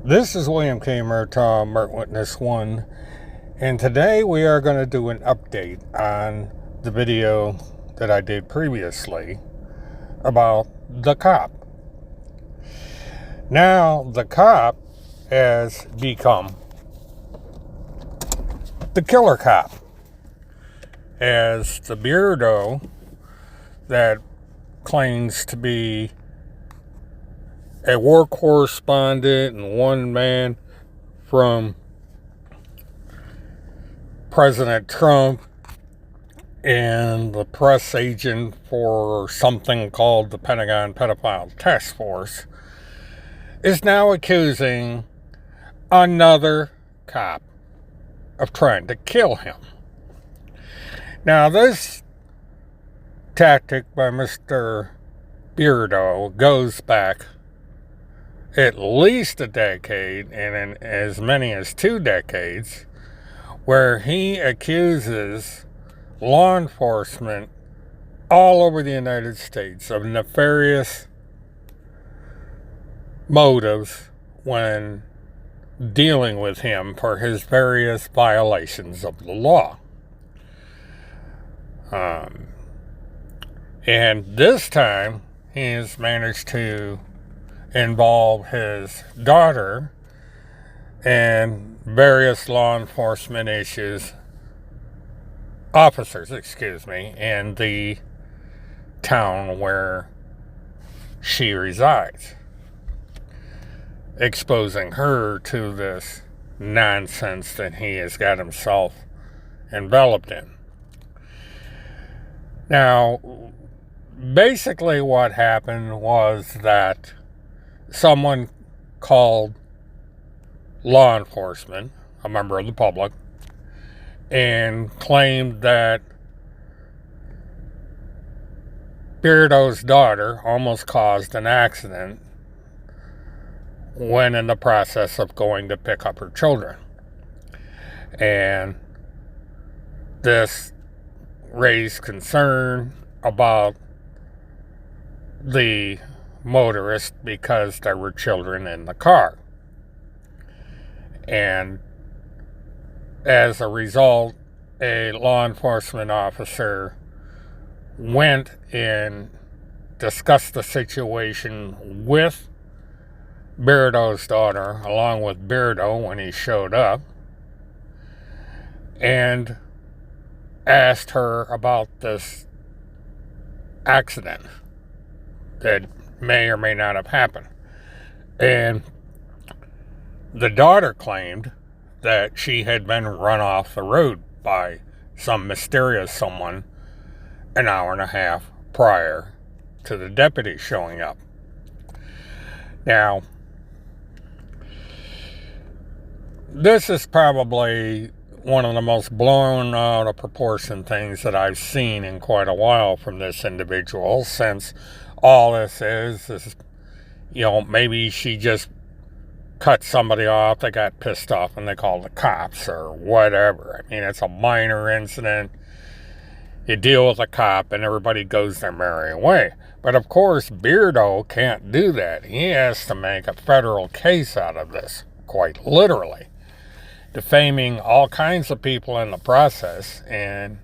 This is William K. Murtaugh, Mert Witness 1, and today we are going to do an update on the video that I did previously about the cop. Now, the cop has become the killer cop, as the beardo that claims to be a war correspondent and one man from President Trump and the press agent for something called the Pentagon Pedophile Task Force is now accusing another cop of trying to kill him. Now, this tactic by Mr. Beardo goes back at least a decade, and in as many as 2 decades, where he accuses law enforcement all over the United States of nefarious motives when dealing with him for his various violations of the law. And this time, he has managed to involve his daughter and various law enforcement officers, in the town where she resides, exposing her to this nonsense that he has got himself enveloped in. Now, basically what happened was that someone called law enforcement, a member of the public, and claimed that Beardo's daughter almost caused an accident when in the process of going to pick up her children. And this raised concern about the motorist because there were children in the car. And as a result, a law enforcement officer went and discussed the situation with Beardo's daughter, along with Beardo when he showed up, and asked her about this accident that may or may not have happened. And the daughter claimed that she had been run off the road by some mysterious someone an hour and a half prior to the deputy showing up. Now, this is probably one of the most blown out of proportion things that I've seen in quite a while from this individual, since all this is, maybe she just cut somebody off, they got pissed off and they called the cops or whatever. I mean, it's a minor incident. You deal with a cop and everybody goes their merry way. But of course, Beardo can't do that. He has to make a federal case out of this, quite literally, defaming all kinds of people in the process and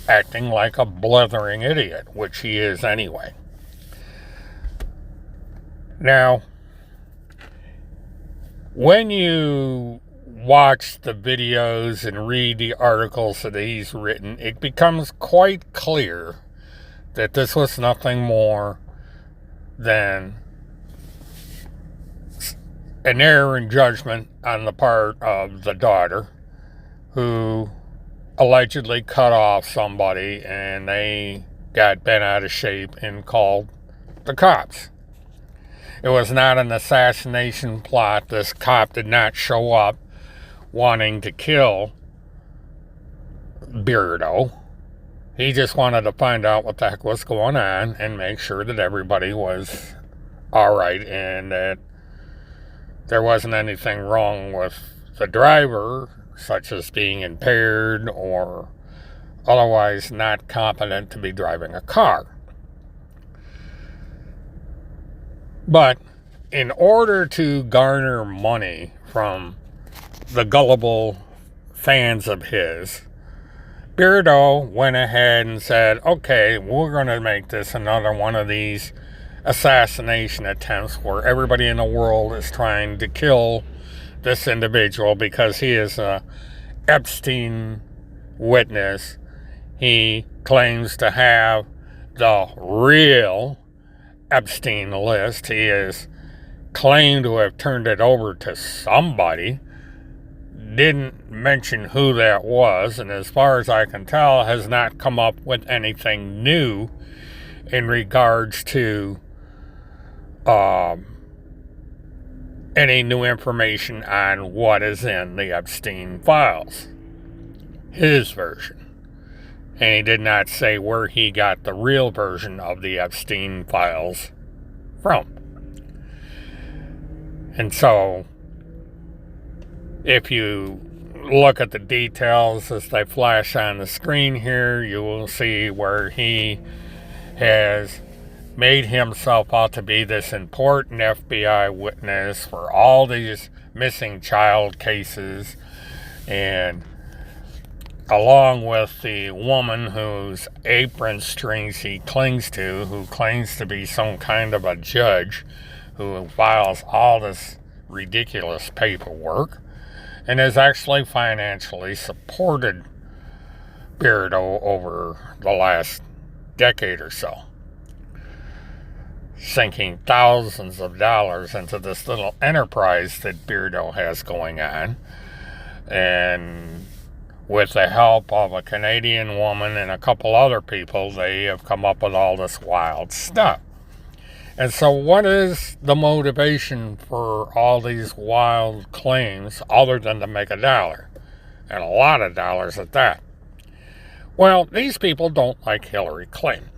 acting like a blithering idiot, which he is anyway. Now, when you watch the videos and read the articles that he's written, it becomes quite clear that this was nothing more than an error in judgment on the part of the daughter, who allegedly cut off somebody and they got bent out of shape and called the cops. It was not an assassination plot. This cop did not show up wanting to kill Beardo. He just wanted to find out what the heck was going on and make sure that everybody was all right and that there wasn't anything wrong with the driver, such as being impaired or otherwise not competent to be driving a car. But in order to garner money from the gullible fans of his, Beardo went ahead and said, okay, we're going to make this another one of these assassination attempts where everybody in the world is trying to kill this individual because he is a Epstein witness. He claims to have the real Epstein list. He is claimed to have turned it over to somebody. Didn't mention who that was, and as far as I can tell, has not come up with anything new in regards to any new information on what is in the Epstein files. His version. And he did not say where he got the real version of the Epstein files from. And so, if you look at the details as they flash on the screen here, you will see where he has made himself out to be this important FBI witness for all these missing child cases, and along with the woman whose apron strings he clings to, who claims to be some kind of a judge who files all this ridiculous paperwork and has actually financially supported Beardo over the last decade or so, sinking thousands of dollars into this little enterprise that Beardo has going on. And with the help of a Canadian woman and a couple other people, they have come up with all this wild stuff. And so what is the motivation for all these wild claims other than to make a dollar? And a lot of dollars at that. Well, these people don't like Hillary Clinton.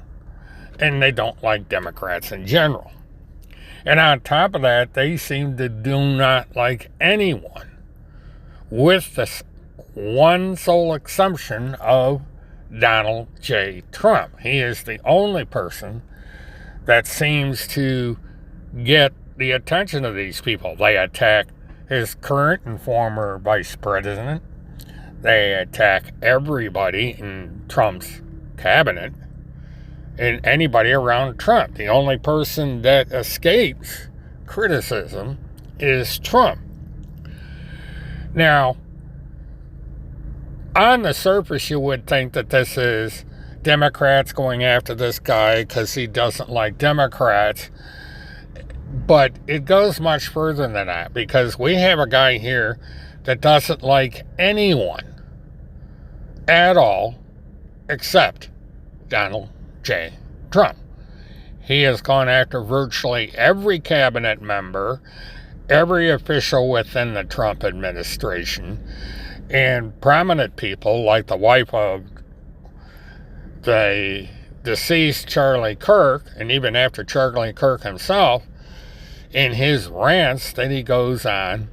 And they don't like Democrats in general. And on top of that, they seem to do not like anyone, with the one sole exception of Donald J. Trump. He is the only person that seems to get the attention of these people. They attack his current and former vice president. They attack everybody in Trump's cabinet and anybody around Trump. The only person that escapes criticism is Trump. Now, on the surface, you would think that this is Democrats going after this guy because he doesn't like Democrats. But it goes much further than that, because we have a guy here that doesn't like anyone at all except Donald J. Trump. He has gone after virtually every cabinet member, every official within the Trump administration, and prominent people like the wife of the deceased Charlie Kirk, and even after Charlie Kirk himself, in his rants that he goes on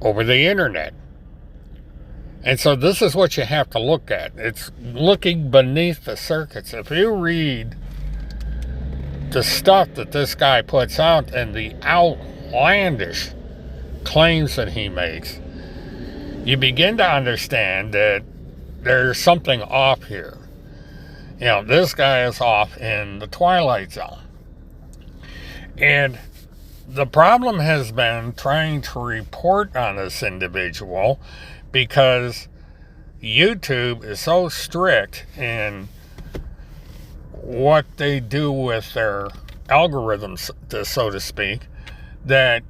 over the internet. And so this is what you have to look at. It's looking beneath the circuits. If you read the stuff that this guy puts out and the outlandish claims that he makes, you begin to understand that there's something off here. You know, this guy is off in the twilight zone. And the problem has been trying to report on this individual, because YouTube is so strict in what they do with their algorithms, so to speak, that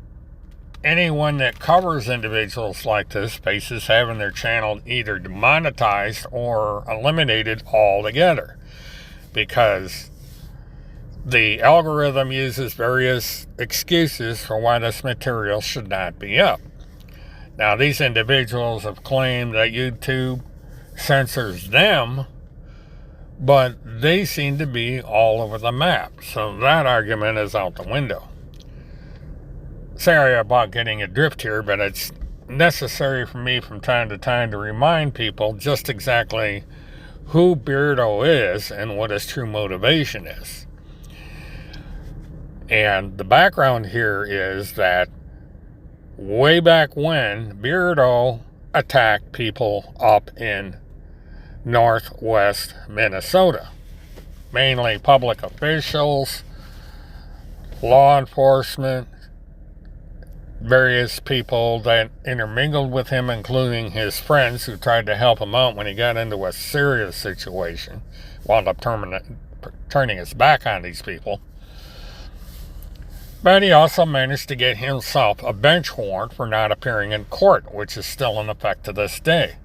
anyone that covers individuals like this faces having their channel either demonetized or eliminated altogether, because the algorithm uses various excuses for why this material should not be up. Now, these individuals have claimed that YouTube censors them, but they seem to be all over the map. So that argument is out the window. Sorry about getting adrift here, but it's necessary for me from time to time to remind people just exactly who Beardo is and what his true motivation is. And the background here is that way back when, Beardo attacked people up in northwest Minnesota, mainly public officials, law enforcement, various people that intermingled with him, including his friends who tried to help him out when he got into a serious situation, wound up turning his back on these people. But he also managed to get himself a bench warrant for not appearing in court, which is still in effect to this day.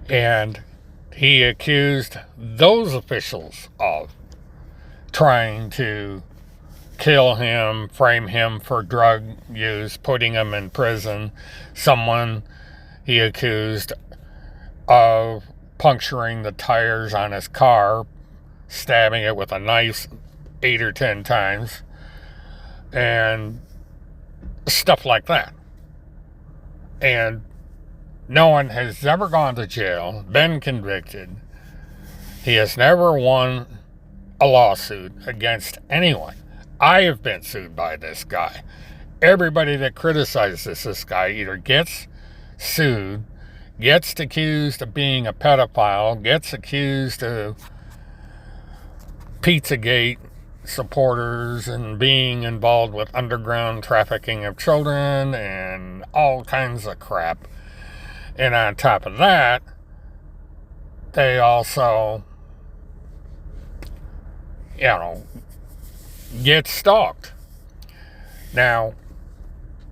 And he accused those officials of trying to kill him, frame him for drug use, putting him in prison. Someone he accused of puncturing the tires on his car, stabbing it with a knife 8 or 10 times, and stuff like that. And no one has ever gone to jail, been convicted. He has never won a lawsuit against anyone. I have been sued by this guy. Everybody that criticizes this guy either gets sued, gets accused of being a pedophile, gets accused of Pizzagate supporters and being involved with underground trafficking of children and all kinds of crap. And on top of that, they also, get stalked. Now,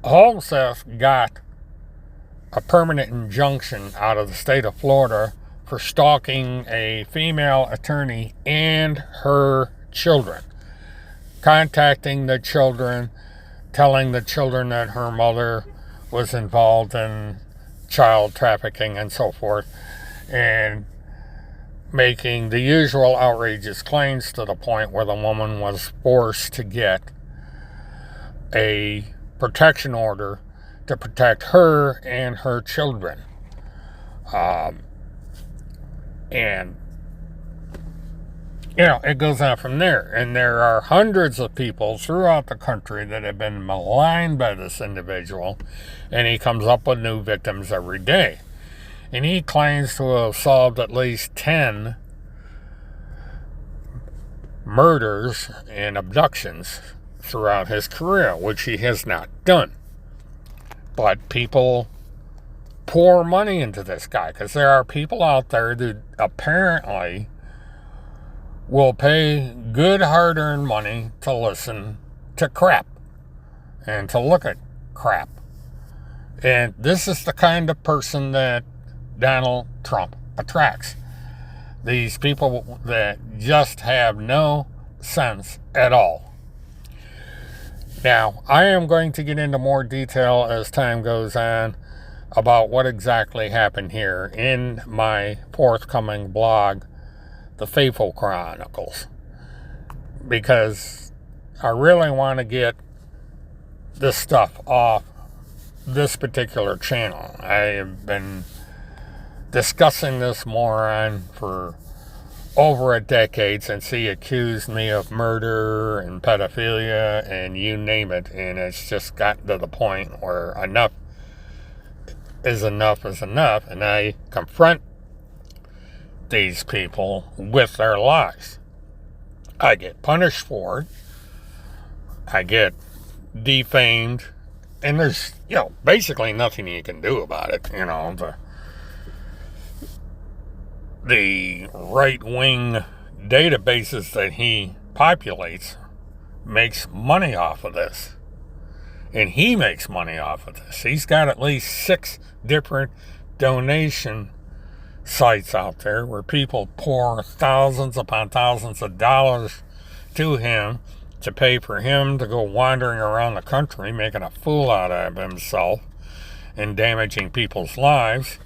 Holmseth got a permanent injunction out of the state of Florida for stalking a female attorney and her children, contacting the children, telling the children that her mother was involved in child trafficking and so forth, and making the usual outrageous claims to the point where the woman was forced to get a protection order to protect her and her children. And it goes on from there. And there are hundreds of people throughout the country that have been maligned by this individual, and he comes up with new victims every day. And he claims to have solved at least 10 murders and abductions throughout his career, which he has not done. But people pour money into this guy because there are people out there that apparently will pay good hard-earned money to listen to crap and to look at crap. And this is the kind of person that Donald Trump attracts. These people that just have no sense at all. Now, I am going to get into more detail as time goes on about what exactly happened here in my forthcoming blog, The Faithful Chronicles, because I really want to get this stuff off this particular channel. I have been discussing this moron for over a decade since he accused me of murder and pedophilia and you name it, and it's just gotten to the point where enough is enough is enough, and I confront these people with their lies. I get punished for it. I get defamed, and there's basically nothing you can do about it. The right-wing databases that he populates makes money off of this. And he makes money off of this. He's got at least 6 different donation sites out there where people pour thousands upon thousands of dollars to him to pay for him to go wandering around the country making a fool out of himself and damaging people's lives,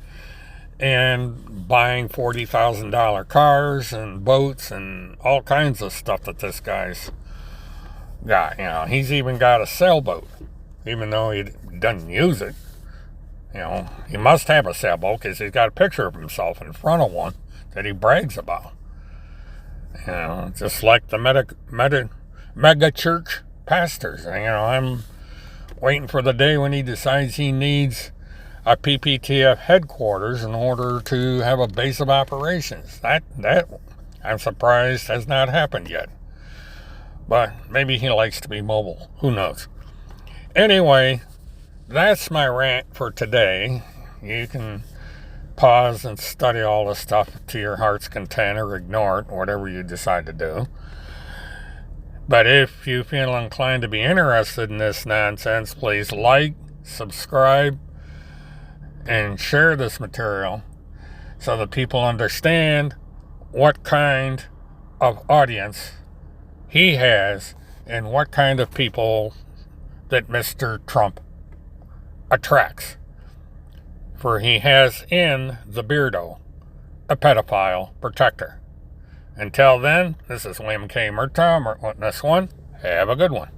and buying $40,000 cars and boats and all kinds of stuff that this guy's got. He's even got a sailboat, even though he doesn't use it. He must have a sailboat because he's got a picture of himself in front of one that he brags about. Just like the mega church pastors. I'm waiting for the day when he decides he needs a PPTF headquarters in order to have a base of operations. That I'm surprised has not happened yet. But maybe he likes to be mobile. Who knows? Anyway, that's my rant for today. You can pause and study all the stuff to your heart's content or ignore it, whatever you decide to do. But if you feel inclined to be interested in this nonsense, please like, subscribe, and share this material so that people understand what kind of audience he has and what kind of people that Mr. Trump attracts. For he has in the beardo a pedophile protector. Until then, this is William K. Murtaugh, Witness 1. Have a good one.